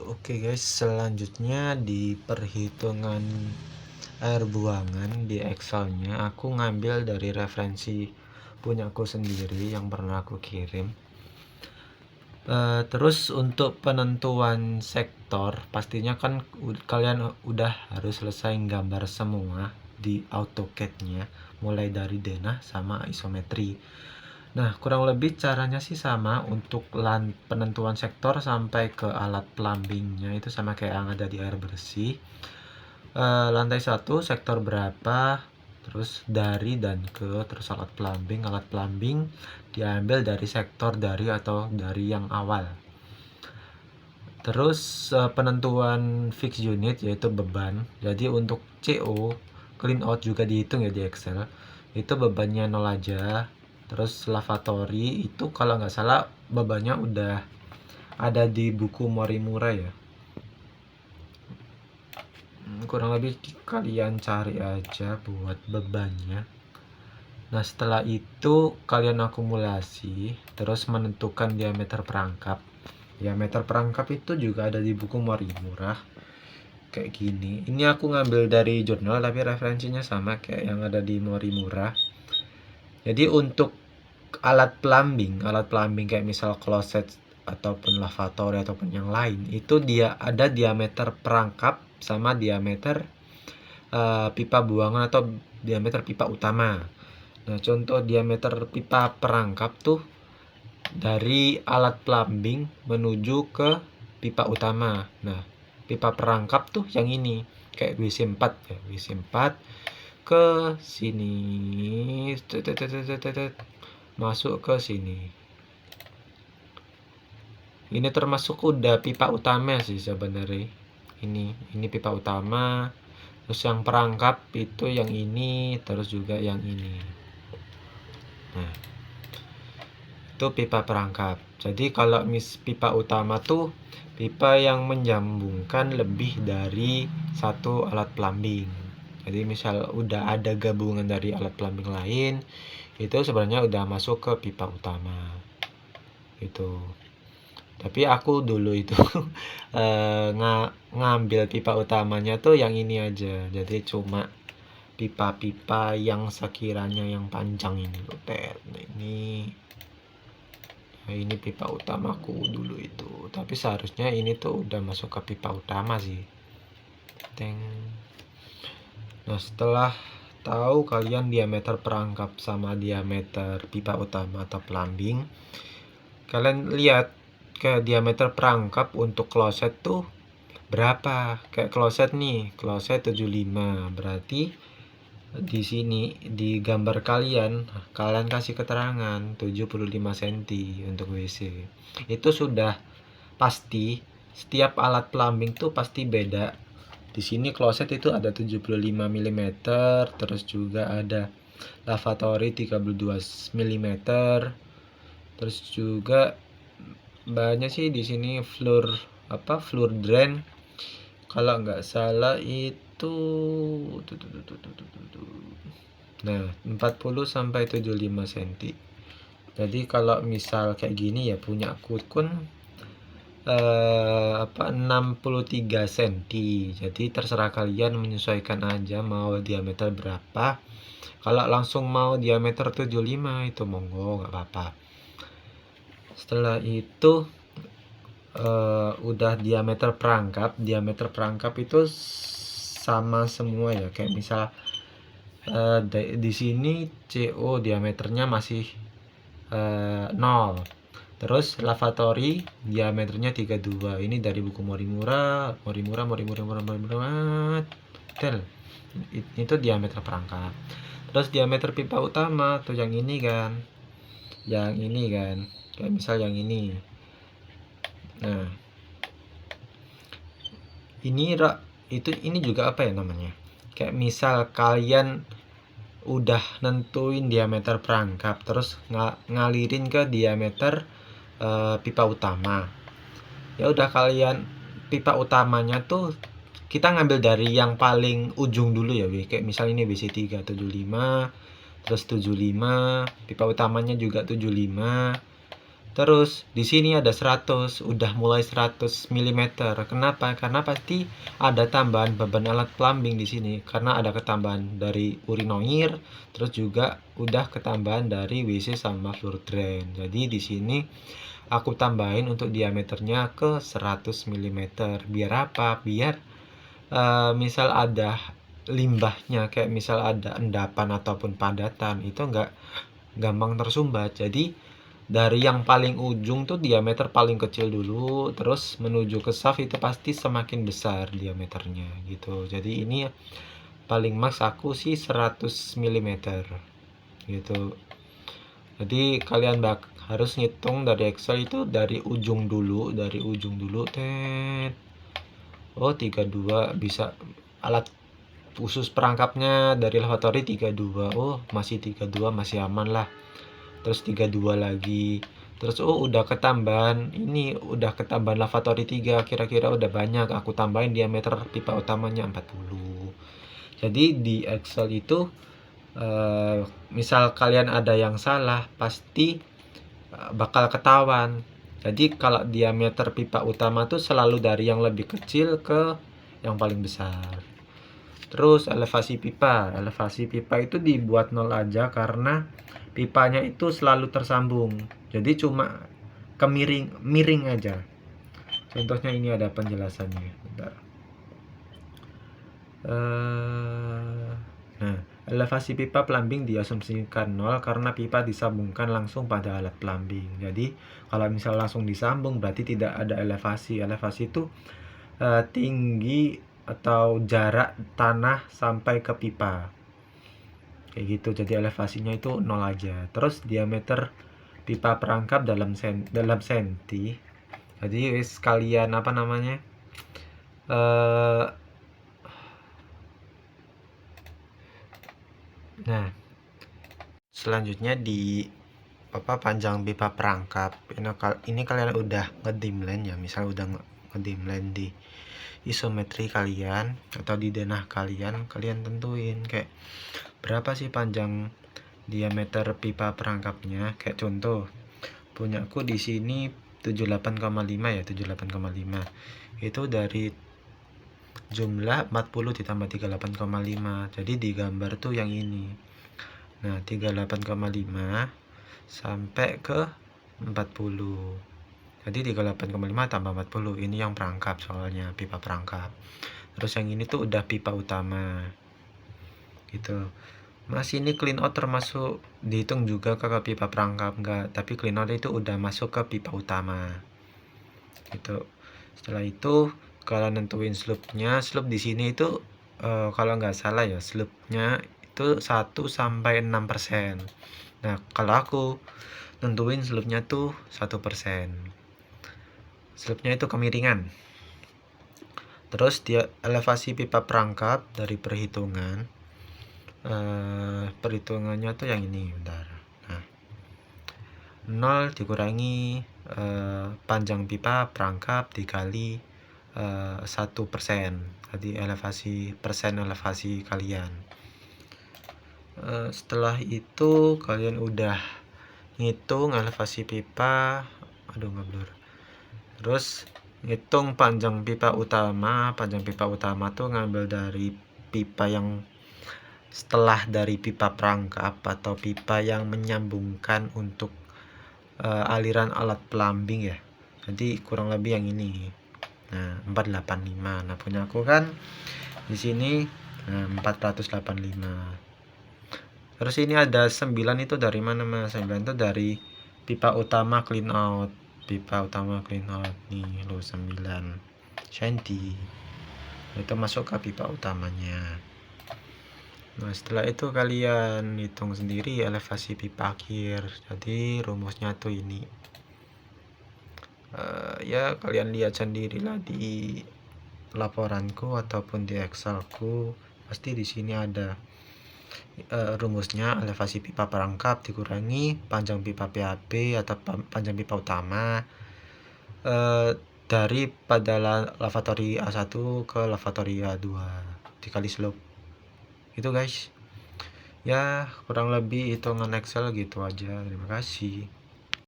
Oke guys, selanjutnya di perhitungan air buangan di Excelnya aku ngambil dari referensi punyaku sendiri yang pernah aku kirim. Terus untuk penentuan sektor pastinya kan kalian udah harus selesai gambar semua di AutoCAD-nya, mulai dari denah sama isometri. Nah, kurang lebih caranya sih sama untuk penentuan sektor sampai ke alat plumbingnya, itu sama kayak yang ada di air bersih. Lantai 1 sektor berapa, terus dari dan ke, terus alat plumbing diambil dari sektor dari atau dari yang awal. Terus penentuan fix unit yaitu beban. Jadi untuk CO clean out juga dihitung ya di Excel. Itu bebannya 0 aja. Terus lavatory itu kalau nggak salah bebannya udah ada di buku Morimura ya. Kurang lebih kalian cari aja buat bebannya. Nah, setelah itu kalian akumulasi, terus menentukan diameter perangkap. Diameter perangkap itu juga ada di buku Morimura. Kayak gini. Ini aku ngambil dari jurnal tapi referensinya sama kayak yang ada di Morimura. Jadi untuk alat plumbing kayak misal kloset ataupun lavatory ataupun yang lain, itu dia ada diameter perangkap sama diameter pipa buangan atau diameter pipa utama. Nah, contoh diameter pipa perangkap tuh dari alat plumbing menuju ke pipa utama. Nah, pipa perangkap tuh yang ini kayak WC4 ya, WC4 ke sini, masuk ke sini. Ini termasuk udah pipa utama sih sebenarnya. Ini pipa utama. Terus yang perangkap itu yang ini, terus juga yang ini. Nah, itu pipa perangkap. Jadi kalau pipa utama tuh pipa yang menyambungkan lebih dari satu alat plumbing. Jadi misal udah ada gabungan dari alat plumbing lain, itu sebenarnya udah masuk ke pipa utama. Itu. Tapi aku dulu itu ngambil pipa utamanya tuh yang ini aja. Jadi cuma pipa-pipa yang sekiranya yang panjang ini loh, ini pipa utamaku dulu itu. Tapi seharusnya ini tuh udah masuk ke pipa utama sih. Nah, setelah tahu kalian diameter perangkap sama diameter pipa utama atau plumbing, kalian lihat ke diameter perangkap untuk kloset tuh berapa. Kayak kloset nih, kloset 75. Berarti di sini di gambar kalian kasih keterangan 75 cm untuk WC. Itu sudah pasti setiap alat plumbing tuh pasti beda. Di sini kloset itu ada 75 mm, terus juga ada lavatory 32 mm. Terus juga banyak sih di sini floor drain. Kalau nggak salah itu nah 40 sampai 75 cm. Jadi kalau misal kayak gini ya punya aku kun 63 cm. Jadi terserah kalian menyesuaikan aja mau diameter berapa. Kalau langsung mau diameter 75 itu monggo, nggak apa-apa. Setelah itu udah diameter perangkap itu sama semua ya. Kayak misal di sini CO diameternya masih 0. Terus lavatory diameternya 32. Ini dari buku Morimura. Itu diameter perangkap. Terus diameter pipa utama tuh yang ini kan. Kayak misal yang ini. Nah, ini juga apa ya namanya? Kayak misal kalian udah nentuin diameter perangkap, terus ngalirin ke diameter pipa utama. Ya udah kalian pipa utamanya tuh kita ngambil dari yang paling ujung dulu ya, kayak misal ini WC3 75, terus 75, pipa utamanya juga 75. Terus di sini ada 100, udah mulai 100 mm. Kenapa? Karena pasti ada tambahan beban alat plumbing di sini karena ada ketambahan dari urinoir, terus juga udah ketambahan dari WC sama floor drain. Jadi di sini aku tambahin untuk diameternya ke 100 mm. Biar apa? Biar misal ada limbahnya, kayak misal ada endapan ataupun padatan, itu nggak gampang tersumbat. Jadi dari yang paling ujung tuh diameter paling kecil dulu, terus menuju ke shaft itu pasti semakin besar diameternya gitu. Jadi ini paling max aku sih 100 mm gitu. Jadi kalian harus ngitung dari Excel itu dari ujung dulu, tet. Oh, 32 bisa. Alat khusus perangkapnya dari lavatory 32. Oh, masih 32, masih aman lah. Terus 32 lagi. Terus udah ketambahan lavatory 3, kira-kira udah banyak. Aku tambahin diameter pipa utamanya 40. Jadi di Excel itu misal kalian ada yang salah pasti bakal ketahuan. Jadi kalau diameter pipa utama tuh selalu dari yang lebih kecil ke yang paling besar. Terus elevasi pipa itu dibuat 0 aja karena pipanya itu selalu tersambung. Jadi cuma miring aja. Contohnya ini ada penjelasannya. Bentar. Nah, elevasi pipa plumbing diasumsikan 0 karena pipa disambungkan langsung pada alat plumbing. Jadi kalau misal langsung disambung berarti tidak ada elevasi. Elevasi itu tinggi atau jarak tanah sampai ke pipa, kayak gitu. Jadi elevasinya itu 0 aja. Terus diameter pipa perangkap dalam senti. Jadi sekalian apa namanya, nah selanjutnya di panjang pipa perangkap ini kalian udah ngedimline ya, misal udah ngedimline di isometri kalian atau di denah kalian tentuin kayak berapa sih panjang diameter pipa perangkapnya. Kayak contoh punyaku di sini 78,5 ya, 78,5 itu dari jumlah 40 ditambah 38,5. jadi di gambar tuh yang ini. Nah 38,5 sampai ke 40. Jadi 38,5 tambah 40. Ini yang perangkap soalnya, pipa perangkap. Terus yang ini tuh udah pipa utama. Gitu. Mas ini clean out termasuk dihitung juga ke pipa perangkap? Enggak, tapi clean out itu udah masuk ke pipa utama. Gitu. Setelah itu kalau nentuin slope-nya, slope di sini itu kalau nggak salah ya, slope-nya itu 1 sampai 6%. Nah, kalau aku nentuin slope-nya tuh 1%. Slope-nya itu kemiringan. Terus dia elevasi pipa perangkap dari perhitungan. Perhitungannya tuh yang ini, bentar. Nah, 0 dikurangi panjang pipa perangkap dikali 1%. Jadi persen elevasi kalian. Setelah itu kalian udah ngitung elevasi pipa, terus ngitung panjang pipa utama. Panjang pipa utama tuh ngambil dari pipa yang setelah dari pipa perangkap atau pipa yang menyambungkan untuk aliran alat plumbing ya. Jadi kurang lebih yang ini. Nah, 485. Nah, punya aku kan di sini 485. Terus ini ada 9 itu dari mana Mas? 9 itu dari pipa utama clean out. Pipa utama clean out nih lo 9 senti. Itu masuk ke pipa utamanya. Nah, setelah itu kalian hitung sendiri elevasi pipa akhir. Jadi rumusnya tuh ini. Ya kalian lihat sendirilah di laporanku ataupun di Excelku. Pasti di sini ada rumusnya. Elevasi pipa perangkap dikurangi panjang pipa PAP atau panjang pipa utama dari pada lavatory A1 ke lavatory A2 dikali slope. Itu guys, ya kurang lebih hitungan Excel gitu aja. Terima kasih.